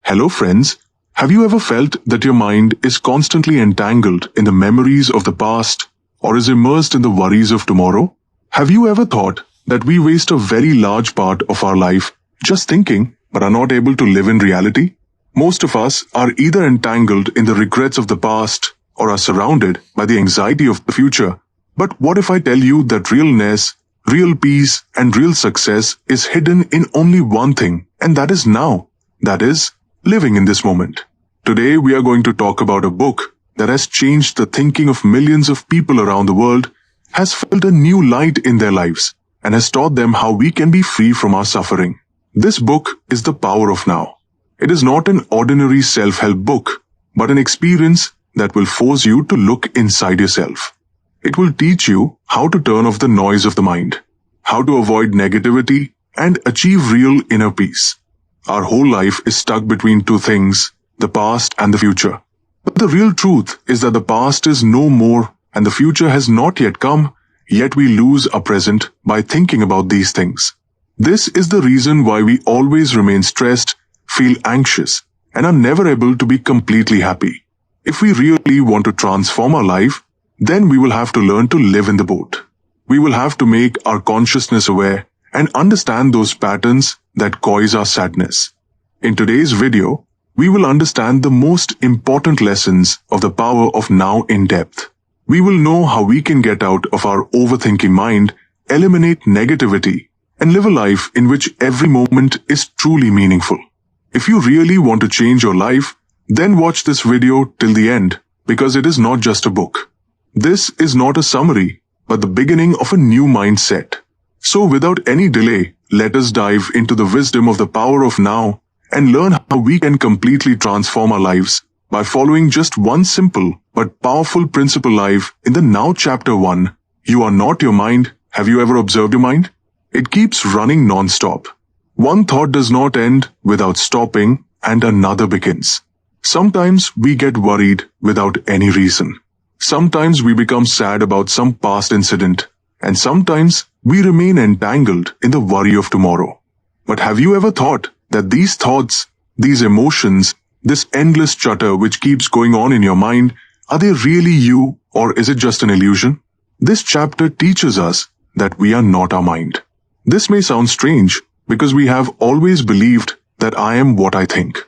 Hello friends, have you ever felt that your mind is constantly entangled in the memories of the past or is immersed in the worries of tomorrow? Have you ever thought that we waste a very large part of our life just thinking but are not able to live in reality? Most of us are either entangled in the regrets of the past or are surrounded by the anxiety of the future. But what if I tell you that realness, real peace, and real success is hidden in only one thing, and that is now. That is, living in this moment. Today we are going to talk about a book that has changed the thinking of millions of people around the world, has felt a new light in their lives, and has taught them how we can be free from our suffering. This book is The Power of Now. It is not an ordinary self-help book, but an experience that will force you to look inside yourself. It will teach you how to turn off the noise of the mind, how to avoid negativity, and achieve real inner peace. Our whole life is stuck between two things, the past and the future. But the real truth is that the past is no more and the future has not yet come, yet we lose our present by thinking about these things. This is the reason why we always remain stressed, feel anxious, and are never able to be completely happy. If we really want to transform our life, then we will have to learn to live in the boat. We will have to make our consciousness aware and understand those patterns that cause our sadness. In today's video, we will understand the most important lessons of the power of now in depth. We will know how we can get out of our overthinking mind, eliminate negativity, and live a life in which every moment is truly meaningful. If you really want to change your life, then watch this video till the end, because it is not just a book. This is not a summary, but the beginning of a new mindset. So without any delay, let us dive into the wisdom of the power of now and learn how we can completely transform our lives by following just one simple but powerful principle live in the Now Chapter 1. You are not your mind. Have you ever observed your mind? It keeps running non-stop. One thought does not end without stopping and another begins. Sometimes we get worried without any reason. Sometimes we become sad about some past incident, and sometimes we remain entangled in the worry of tomorrow. But have you ever thought that these thoughts, these emotions, this endless chatter which keeps going on in your mind, are they really you or is it just an illusion? This chapter teaches us that we are not our mind. This may sound strange because we have always believed that I am what I think.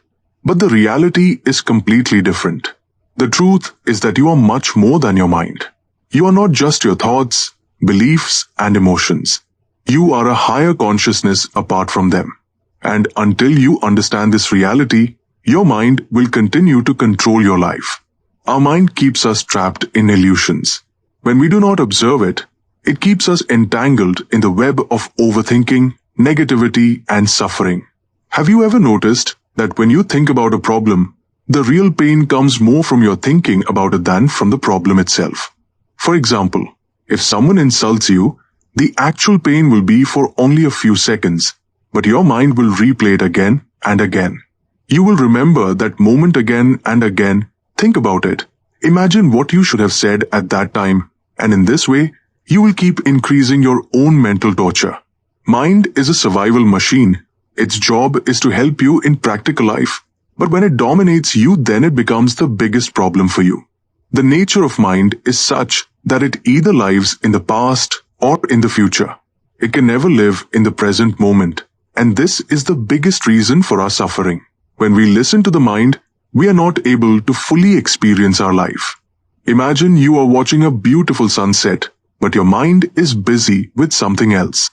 But the reality is completely different. The truth is that you are much more than your mind. You are not just your thoughts, beliefs, and emotions. You are a higher consciousness apart from them. And until you understand this reality, your mind will continue to control your life. Our mind keeps us trapped in illusions. When we do not observe it, it keeps us entangled in the web of overthinking, negativity, and suffering. Have you ever noticed that when you think about a problem, the real pain comes more from your thinking about it than from the problem itself? For example, if someone insults you, the actual pain will be for only a few seconds, but your mind will replay it again and again. You will remember that moment again and again. Think about it. Imagine what you should have said at that time, and in this way, you will keep increasing your own mental torture. Mind is a survival machine. Its job is to help you in practical life, but when it dominates you, then it becomes the biggest problem for you. The nature of mind is such that it either lives in the past or in the future. It can never live in the present moment, and this is the biggest reason for our suffering. When we listen to the mind, we are not able to fully experience our life. Imagine you are watching a beautiful sunset, but your mind is busy with something else.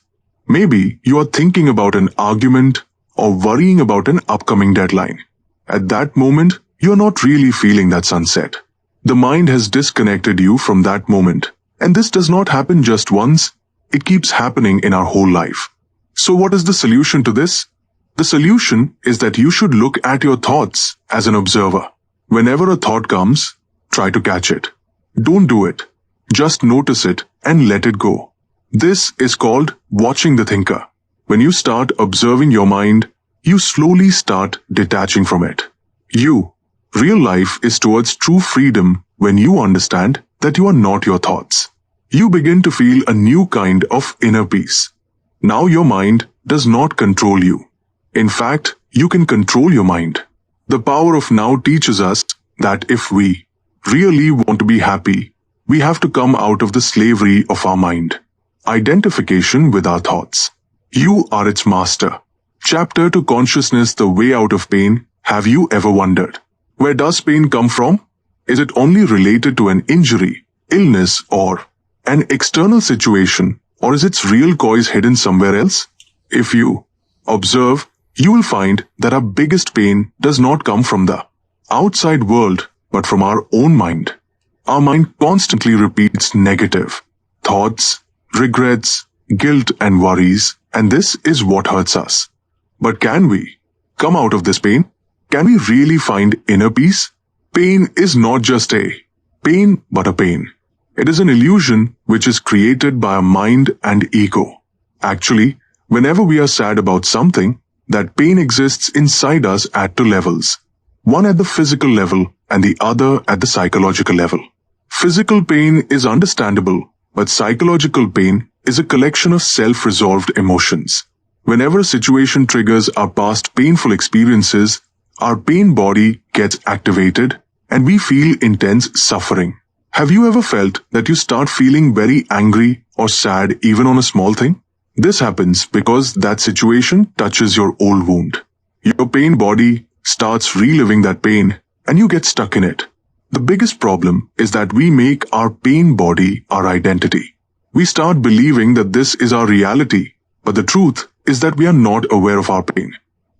Maybe you are thinking about an argument or worrying about an upcoming deadline. At that moment, you are not really feeling that sunset. The mind has disconnected you from that moment, and this does not happen just once. It keeps happening in our whole life. So what is the solution to this? The solution is that you should look at your thoughts as an observer. Whenever a thought comes, try to catch it. Don't do it. Just notice it and let it go. This is called watching the thinker. When you start observing your mind, you slowly start detaching from it. Real life is towards true freedom when you understand that you are not your thoughts. You begin to feel a new kind of inner peace. Now your mind does not control you. In fact, you can control your mind. The power of now teaches us that if we really want to be happy, we have to come out of the slavery of our mind. Identification with our thoughts. You are its master. Chapter to Consciousness, the way out of pain. Have you ever wondered? Where does pain come from? Is it only related to an injury, illness, or an external situation, or is its real cause hidden somewhere else? If you observe, you will find that our biggest pain does not come from the outside world, but from our own mind. Our mind constantly repeats negative thoughts, regrets, guilt, and worries, and this is what hurts us. But can we come out of this pain? Can we really find inner peace? Pain is not just a pain, but a pain. It is an illusion which is created by our mind and ego. Actually, whenever we are sad about something, that pain exists inside us at two levels. One at the physical level and the other at the psychological level. Physical pain is understandable, but psychological pain is a collection of self-resolved emotions. Whenever a situation triggers our past painful experiences, our pain body gets activated and we feel intense suffering. Have you ever felt that you start feeling very angry or sad even on a small thing? This happens because that situation touches your old wound. Your pain body starts reliving that pain and you get stuck in it. The biggest problem is that we make our pain body our identity. We start believing that this is our reality, but the truth is that we are not aware of our pain.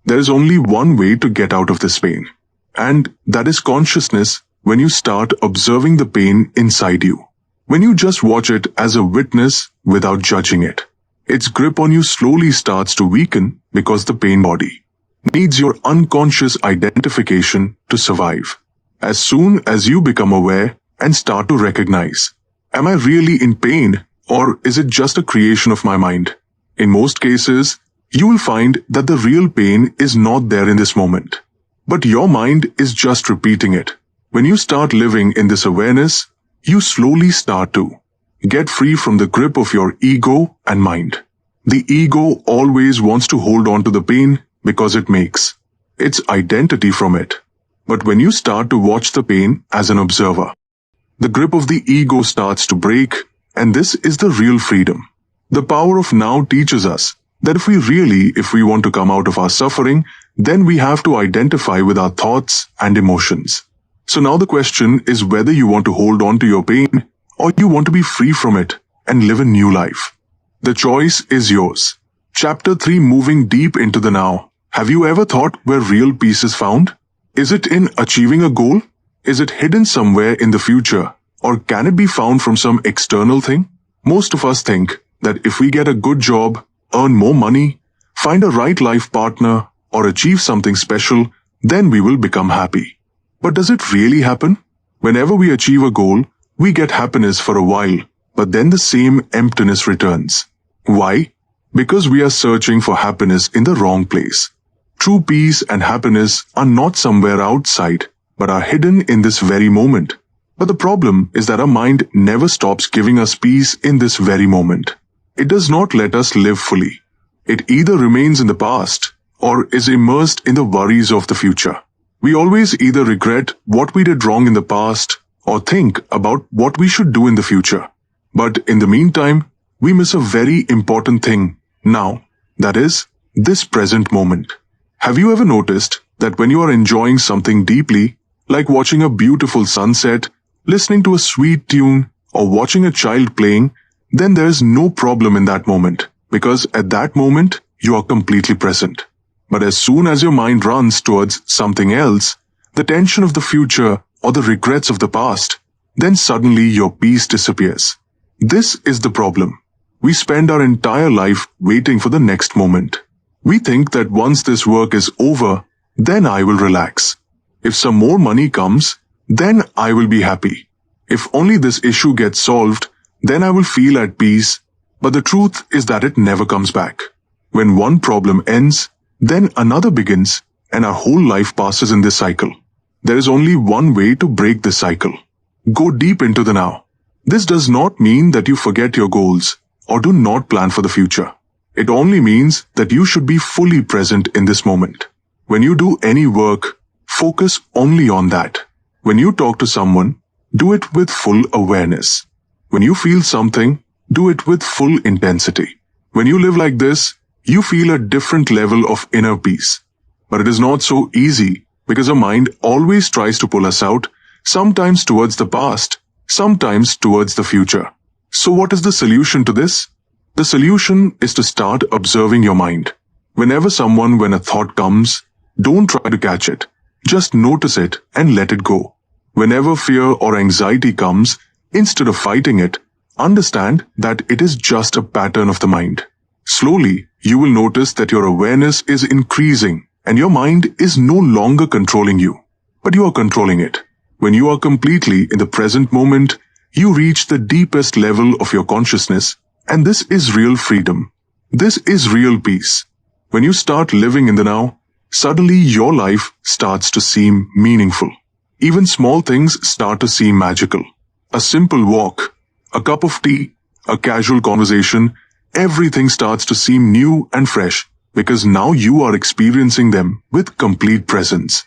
There is only one way to get out of this pain, and that is consciousness. When you start observing the pain inside you, when you just watch it as a witness without judging it, its grip on you slowly starts to weaken because the pain body needs your unconscious identification to survive. As soon as you become aware and start to recognize, am I really in pain or is it just a creation of my mind? In most cases, you will find that the real pain is not there in this moment, but your mind is just repeating it. When you start living in this awareness, you slowly start to get free from the grip of your ego and mind. The ego always wants to hold on to the pain because it makes its identity from it. But when you start to watch the pain as an observer, the grip of the ego starts to break, and this is the real freedom. The power of now teaches us that if we want to come out of our suffering, then we have to identify with our thoughts and emotions. So now the question is whether you want to hold on to your pain or you want to be free from it and live a new life. The choice is yours. Chapter 3, Moving Deep into the Now. Have you ever thought where real peace is found? Is it in achieving a goal? Is it hidden somewhere in the future? Or can it be found from some external thing? Most of us think that if we get a good job, earn more money, find a right life partner, or achieve something special, then we will become happy. But does it really happen? Whenever we achieve a goal, we get happiness for a while, but then the same emptiness returns. Why? Because we are searching for happiness in the wrong place. True peace and happiness are not somewhere outside, but are hidden in this very moment. But the problem is that our mind never stops giving us peace in this very moment. It does not let us live fully. It either remains in the past or is immersed in the worries of the future. We always either regret what we did wrong in the past or think about what we should do in the future. But in the meantime, we miss a very important thing now, that is, this present moment. Have you ever noticed that when you are enjoying something deeply, like watching a beautiful sunset, listening to a sweet tune, or watching a child playing, then there is no problem in that moment, because at that moment, you are completely present. But as soon as your mind runs towards something else, the tension of the future or the regrets of the past, then suddenly your peace disappears. This is the problem. We spend our entire life waiting for the next moment. We think that once this work is over, then I will relax. If some more money comes, then I will be happy. If only this issue gets solved, then I will feel at peace. But the truth is that it never comes back. When one problem ends, then another begins, and our whole life passes in this cycle. There is only one way to break this cycle. Go deep into the now. This does not mean that you forget your goals or do not plan for the future. It only means that you should be fully present in this moment. When you do any work, focus only on that. When you talk to someone, do it with full awareness. When you feel something, do it with full intensity. When you live like this, you feel a different level of inner peace. But it is not so easy because our mind always tries to pull us out, sometimes towards the past, sometimes towards the future. So what is the solution to this? The solution is to start observing your mind. When a thought comes, don't try to catch it. Just notice it and let it go. Whenever fear or anxiety comes, instead of fighting it, understand that it is just a pattern of the mind. Slowly, you will notice that your awareness is increasing and your mind is no longer controlling you, but you are controlling it. When you are completely in the present moment, you reach the deepest level of your consciousness, and this is real freedom. This is real peace. When you start living in the now, suddenly your life starts to seem meaningful. Even small things start to seem magical. A simple walk, a cup of tea, a casual conversation, everything starts to seem new and fresh because now you are experiencing them with complete presence.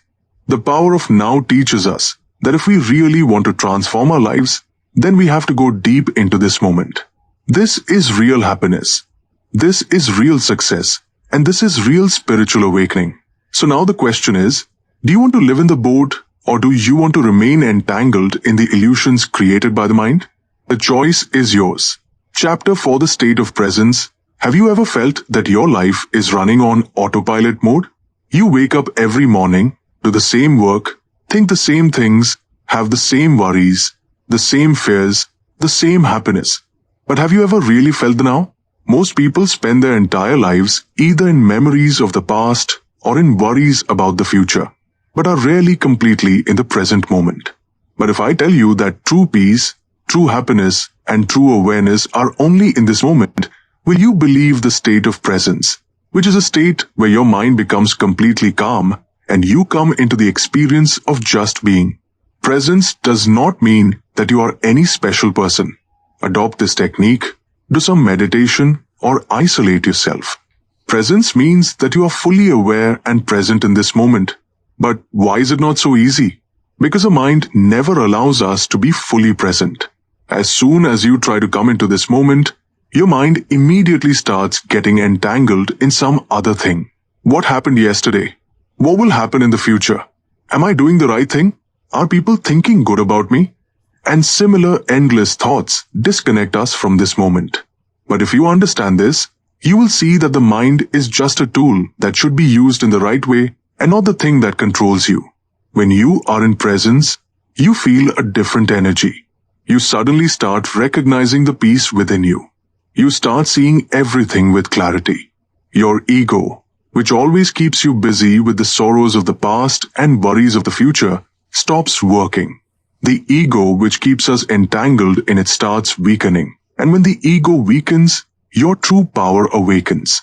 The power of now teaches us that if we really want to transform our lives, then we have to go deep into this moment. This is real happiness. This is real success. And this is real spiritual awakening. So now the question is, do you want to live in the boat or do you want to remain entangled in the illusions created by the mind? The choice is yours. Chapter 4: The State of Presence. Have you ever felt that your life is running on autopilot mode? You wake up every morning, do the same work, think the same things, have the same worries, the same fears, the same happiness. But have you ever really felt the now? Most people spend their entire lives either in memories of the past or in worries about the future, but are rarely completely in the present moment. But if I tell you that true peace, true happiness, and true awareness are only in this moment, will you believe the state of presence, which is a state where your mind becomes completely calm and you come into the experience of just being? Presence does not mean that you are any special person. Adopt this technique, do some meditation, or isolate yourself. Presence means that you are fully aware and present in this moment. But why is it not so easy? Because the mind never allows us to be fully present. As soon as you try to come into this moment, your mind immediately starts getting entangled in some other thing. What happened yesterday? What will happen in the future? Am I doing the right thing? Are people thinking good about me? And similar endless thoughts disconnect us from this moment. But if you understand this, you will see that the mind is just a tool that should be used in the right way and not the thing that controls you. When you are in presence, you feel a different energy. You suddenly start recognizing the peace within you. You start seeing everything with clarity. Your ego, which always keeps you busy with the sorrows of the past and worries of the future, stops working. The ego which keeps us entangled in it starts weakening. And when the ego weakens, your true power awakens.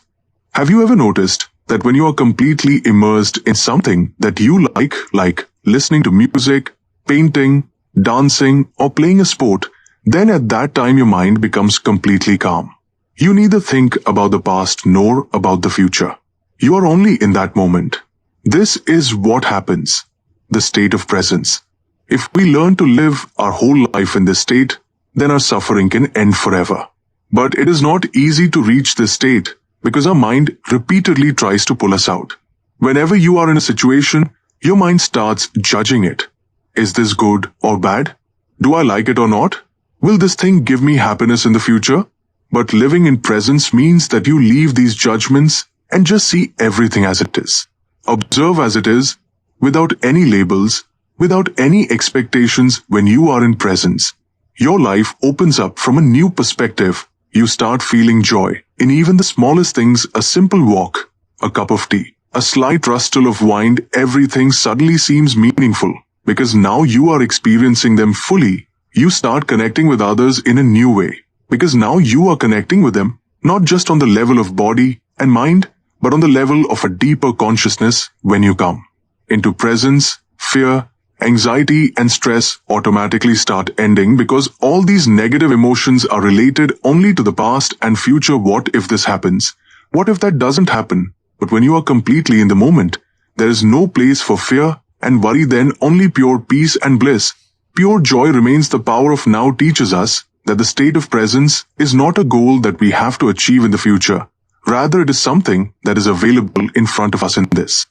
Have you ever noticed that when you are completely immersed in something that you like listening to music, painting, dancing, or playing a sport, then at that time your mind becomes completely calm. You neither think about the past nor about the future. You are only in that moment. This is what happens, the state of presence. If we learn to live our whole life in this state, then our suffering can end forever. But it is not easy to reach this state because our mind repeatedly tries to pull us out. Whenever you are in a situation, your mind starts judging it. Is this good or bad? Do I like it or not? Will this thing give me happiness in the future? But living in presence means that you leave these judgments and just see everything as it is. Observe as it is, without any labels, without any expectations. When you are in presence, your life opens up from a new perspective. You start feeling joy in even the smallest things. A simple walk, a cup of tea, a slight rustle of wine, everything suddenly seems meaningful because now you are experiencing them fully. You start connecting with others in a new way because now you are connecting with them not just on the level of body and mind, but on the level of a deeper consciousness. When you come into presence, fear, anxiety and stress automatically start ending because all these negative emotions are related only to the past and future. What if this happens? What if that doesn't happen? But when you are completely in the moment, there is no place for fear and worry then only pure peace and bliss. Pure joy remains. The power of now teaches us that the state of presence is not a goal that we have to achieve in the future. Rather, it is something that is available in front of us in this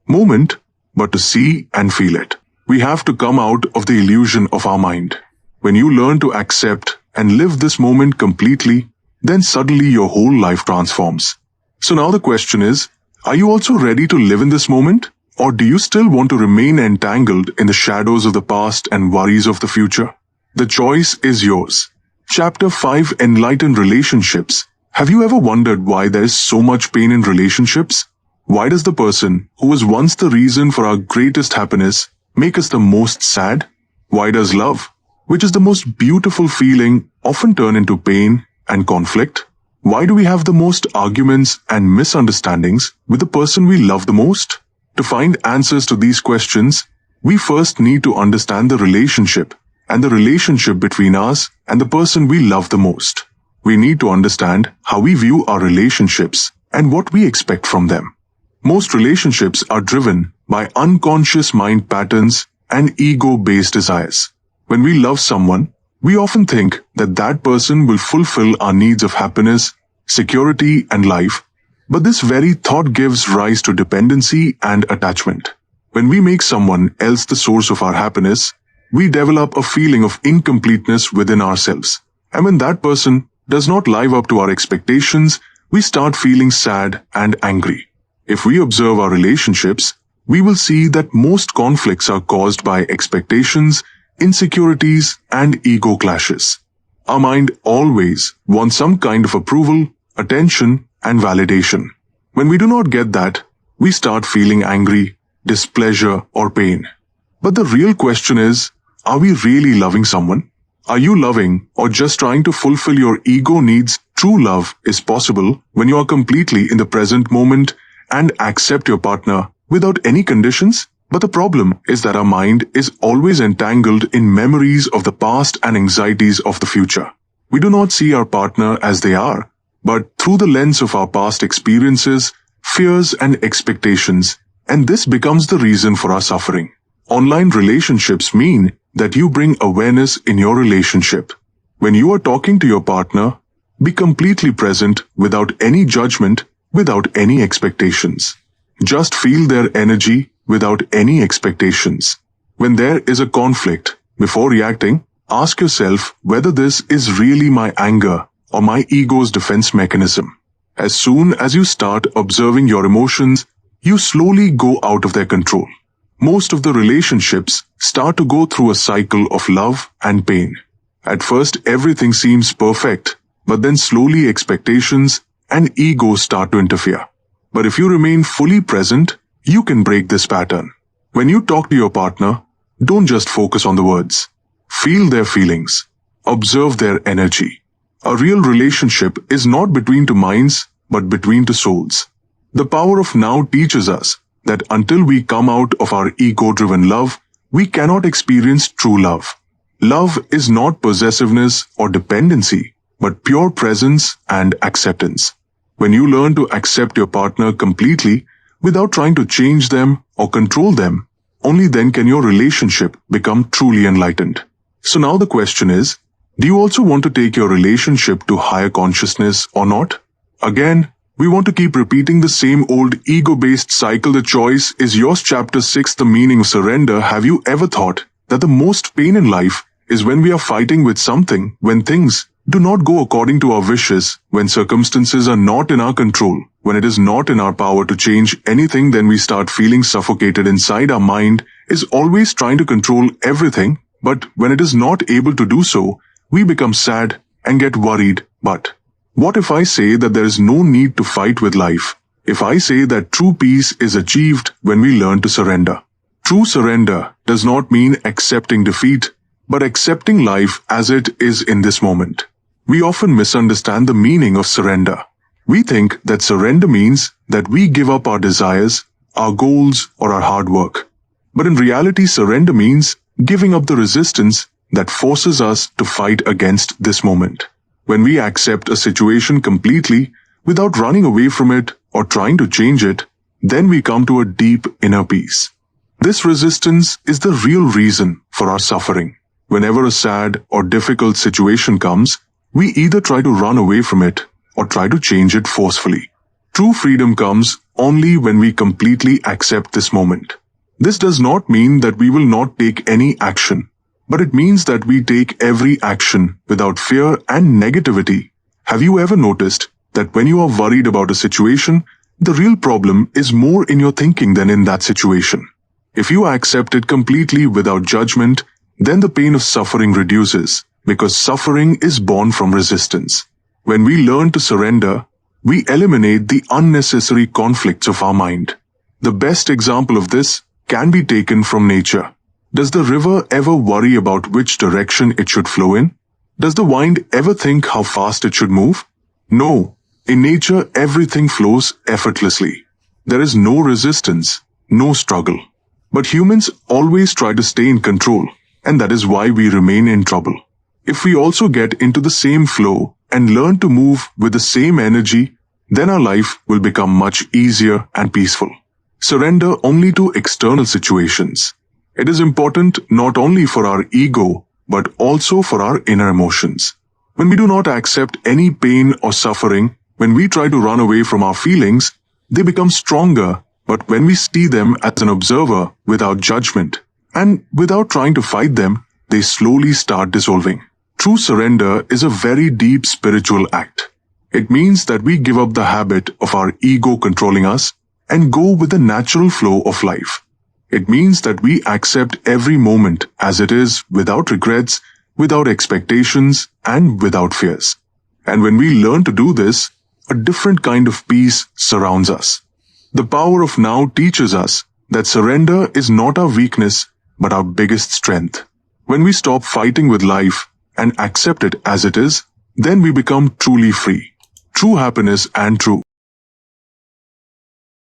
moment, but to see and feel it. We have to come out of the illusion of our mind. When you learn to accept and live this moment completely, then suddenly your whole life transforms. So now the question is, are you also ready to live in this moment? Or do you still want to remain entangled in the shadows of the past and worries of the future? The choice is yours. Chapter 5: Enlightened Relationships. Have you ever wondered why there is so much pain in relationships? Why does the person who was once the reason for our greatest happiness make us the most sad? Why does love, which is the most beautiful feeling, often turn into pain and conflict? Why do we have the most arguments and misunderstandings with the person we love the most? To find answers to these questions, we first need to understand the relationship and the relationship between us and the person we love the most. We need to understand how we view our relationships and what we expect from them. Most relationships are driven by unconscious mind patterns and ego-based desires. When we love someone, we often think that that person will fulfill our needs of happiness, security, and life. But this very thought gives rise to dependency and attachment. When we make someone else the source of our happiness, we develop a feeling of incompleteness within ourselves. And when that person does not live up to our expectations, we start feeling sad and angry. If we observe our relationships, we will see that most conflicts are caused by expectations, insecurities, and ego clashes. Our mind always wants some kind of approval, attention, and validation. When we do not get that, we start feeling angry, displeasure, or pain. But the real question is, are we really loving someone? Are you loving or just trying to fulfill your ego needs? True love is possible when you are completely in the present moment and accept your partner without any conditions. But the problem is that our mind is always entangled in memories of the past and anxieties of the future. We do not see our partner as they are, but through the lens of our past experiences, fears, and expectations, and this becomes the reason for our suffering. Online relationships mean that you bring awareness in your relationship. When you are talking to your partner, be completely present without any judgment, without any expectations. Just feel their energy without any expectations. When there is a conflict, before reacting, ask yourself whether this is really my anger or my ego's defense mechanism. As soon as you start observing your emotions, you slowly go out of their control. Most of the relationships start to go through a cycle of love and pain. At first, everything seems perfect, but then slowly expectations and ego start to interfere. But if you remain fully present, you can break this pattern. When you talk to your partner, don't just focus on the words. Feel their feelings. Observe their energy. A real relationship is not between two minds, but between two souls. The power of now teaches us that until we come out of our ego-driven love, we cannot experience true love. Love is not possessiveness or dependency, but pure presence and acceptance. When you learn to accept your partner completely, without trying to change them or control them, only then can your relationship become truly enlightened. So now the question is, do you also want to take your relationship to higher consciousness or not? Again, we want to keep repeating the same old ego-based cycle. The choice is yours. Chapter 6: The Meaning of Surrender. Have you ever thought that the most pain in life is when we are fighting with something, when things do not go according to our wishes, when circumstances are not in our control, when it is not in our power to change anything? Then we start feeling suffocated inside. Our mind is always trying to control everything, but when it is not able to do so, we become sad and get worried. But what if I say that there is no need to fight with life? If I say that true peace is achieved when we learn to surrender? True surrender does not mean accepting defeat, but accepting life as it is in this moment. We often misunderstand the meaning of surrender. We think that surrender means that we give up our desires, our goals, or our hard work. But in reality, surrender means giving up the resistance that forces us to fight against this moment. When we accept a situation completely without running away from it or trying to change it, then we come to a deep inner peace. This resistance is the real reason for our suffering. Whenever a sad or difficult situation comes, we either try to run away from it or try to change it forcefully. True freedom comes only when we completely accept this moment. This does not mean that we will not take any action, but it means that we take every action without fear and negativity. Have you ever noticed that when you are worried about a situation, the real problem is more in your thinking than in that situation? If you accept it completely without judgment, then the pain of suffering reduces, because suffering is born from resistance. When we learn to surrender, we eliminate the unnecessary conflicts of our mind. The best example of this can be taken from nature. Does the river ever worry about which direction it should flow in? Does the wind ever think how fast it should move? No. In nature, everything flows effortlessly. There is no resistance, no struggle. But humans always try to stay in control, and that is why we remain in trouble. If we also get into the same flow and learn to move with the same energy, then our life will become much easier and peaceful. Surrender only to external situations. It is important not only for our ego, but also for our inner emotions. When we do not accept any pain or suffering, when we try to run away from our feelings, they become stronger, but when we see them as an observer without judgment and without trying to fight them, they slowly start dissolving. True surrender is a very deep spiritual act. It means that we give up the habit of our ego controlling us and go with the natural flow of life. It means that we accept every moment as it is without regrets, without expectations, and without fears. And when we learn to do this, a different kind of peace surrounds us. The power of now teaches us that surrender is not our weakness, but our biggest strength. When we stop fighting with life and accept it as it is, then we become truly free. True happiness and true